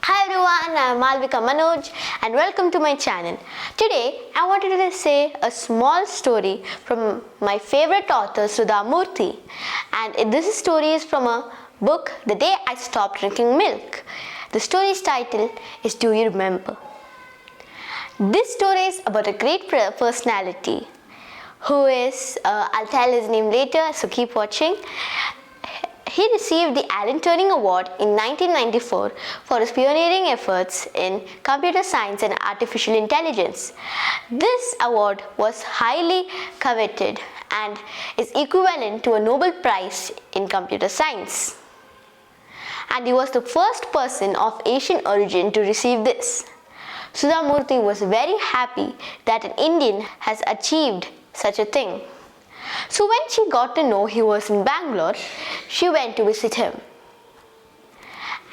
Hi everyone, I am Malavika Manoj and welcome to my channel. Today I wanted to say a small story from my favorite author Sudha Murthy, and this story is from a book, The Day I Stopped Drinking Milk. The story's title is Do You Remember? This story is about a great personality who is, I'll tell his name later, so keep watching. He received the Allen Turing Award in 1994 for his pioneering efforts in computer science and artificial intelligence. This award was highly coveted and is equivalent to a Nobel Prize in computer science. And he was the first person of Asian origin to receive this. Sudha Murthy was very happy that an Indian has achieved such a thing. So when she got to know he was in Bangalore, she went to visit him.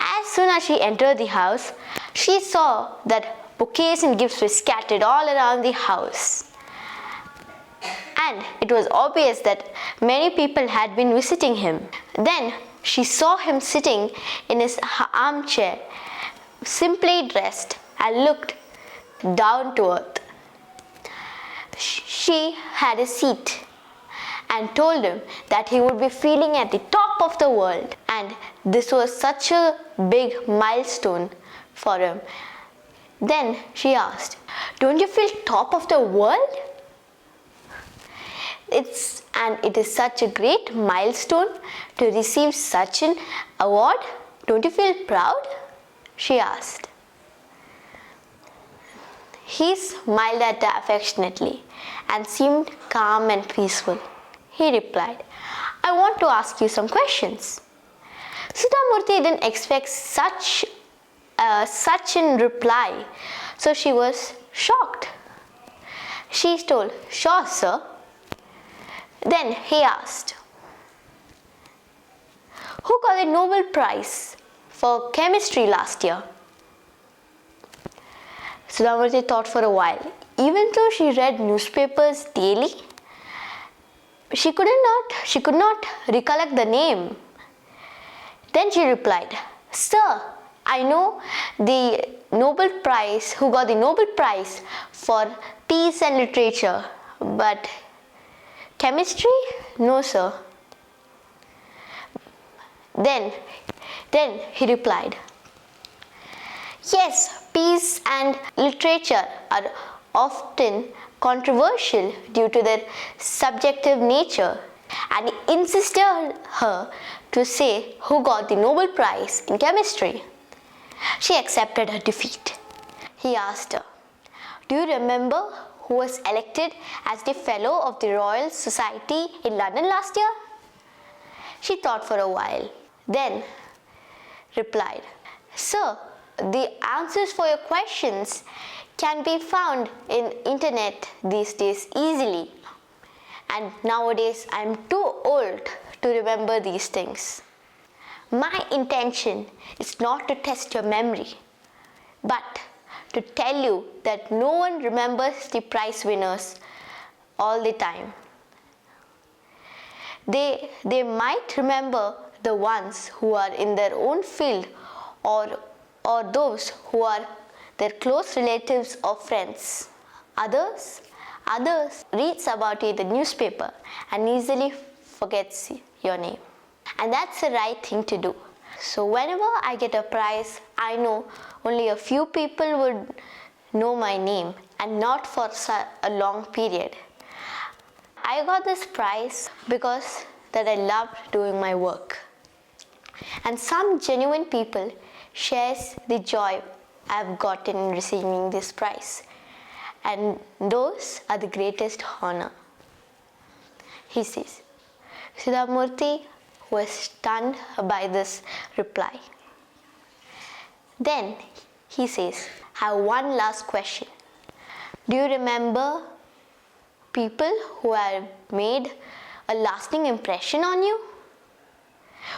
As soon as she entered the house, she saw that bouquets and gifts were scattered all around the house. And it was obvious that many people had been visiting him. Then she saw him sitting in his armchair, simply dressed, and looked down to earth. She had a seat and told him that he would be feeling at the top of the world, and this was such a big milestone for him. Then she asked, "Don't you feel top of the world? It is such a great milestone to receive such an award. Don't you feel proud?" she asked. He smiled at her affectionately and seemed calm and peaceful. He replied, "I want to ask you some questions." Sudha Murthy didn't expect such a reply, so she was shocked. She told, "Sure, sir." Then he asked, "Who got the Nobel Prize for chemistry last year?" Sudha Murthy thought for a while. Even though she read newspapers daily, she could not recollect the name. Then she replied, "Sir, I know the Nobel Prize, who got the Nobel Prize for peace and literature, but chemistry? No, sir." Then he replied, "Yes, peace and literature are often controversial due to their subjective nature," and he insisted her to say who got the Nobel Prize in chemistry. She accepted her defeat. He asked her, "Do you remember who was elected as the Fellow of the Royal Society in London last year?" She thought for a while, then replied, "Sir, the answers for your questions can be found in internet these days easily, and nowadays I am too old to remember these things. My intention is not to test your memory, but to tell you that no one remembers the prize winners all the time. They might remember the ones who are in their own field or those who are their close relatives or friends. Others reads about you in the newspaper and easily forgets your name. And that's the right thing to do. So whenever I get a prize, I know only a few people would know my name, and not for a long period. I got this prize because that I loved doing my work. And some genuine people shares the joy I've gotten in receiving this prize, and those are the greatest honor," he says. Sudha Murthy was stunned by this reply. Then he says, "I have one last question. Do you remember people who have made a lasting impression on you?"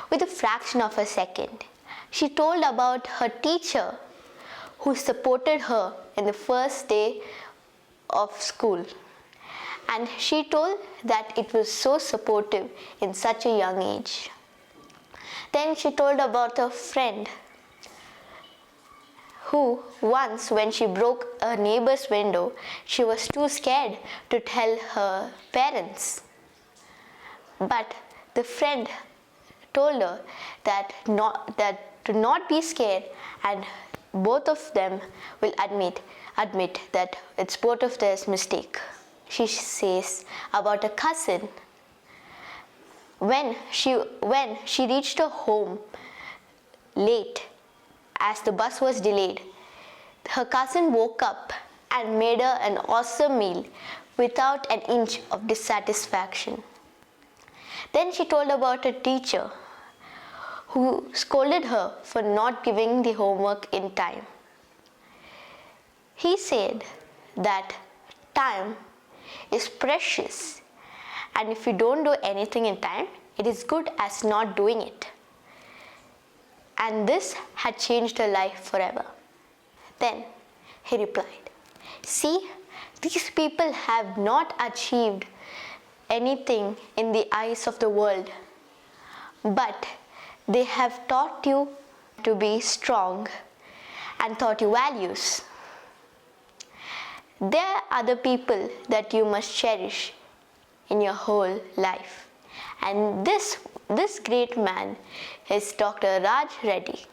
With a fraction of a second, she told about her teacher who supported her in the first day of school, and she told that it was so supportive in such a young age. Then she told about her friend who once, when she broke a neighbor's window, she was too scared to tell her parents. But the friend told her that to not be scared, and both of them will admit that it's both of their mistake. She says about a cousin. When she reached her home late as the bus was delayed, her cousin woke up and made her an awesome meal without an inch of dissatisfaction. Then she told about a teacher who scolded her for not giving the homework in time. He said that time is precious, and if you don't do anything in time, it is good as not doing it. And this had changed her life forever. Then he replied, "See, these people have not achieved anything in the eyes of the world, but they have taught you to be strong and taught you values. There are the people that you must cherish in your whole life." And this great man is Dr. Raj Reddy.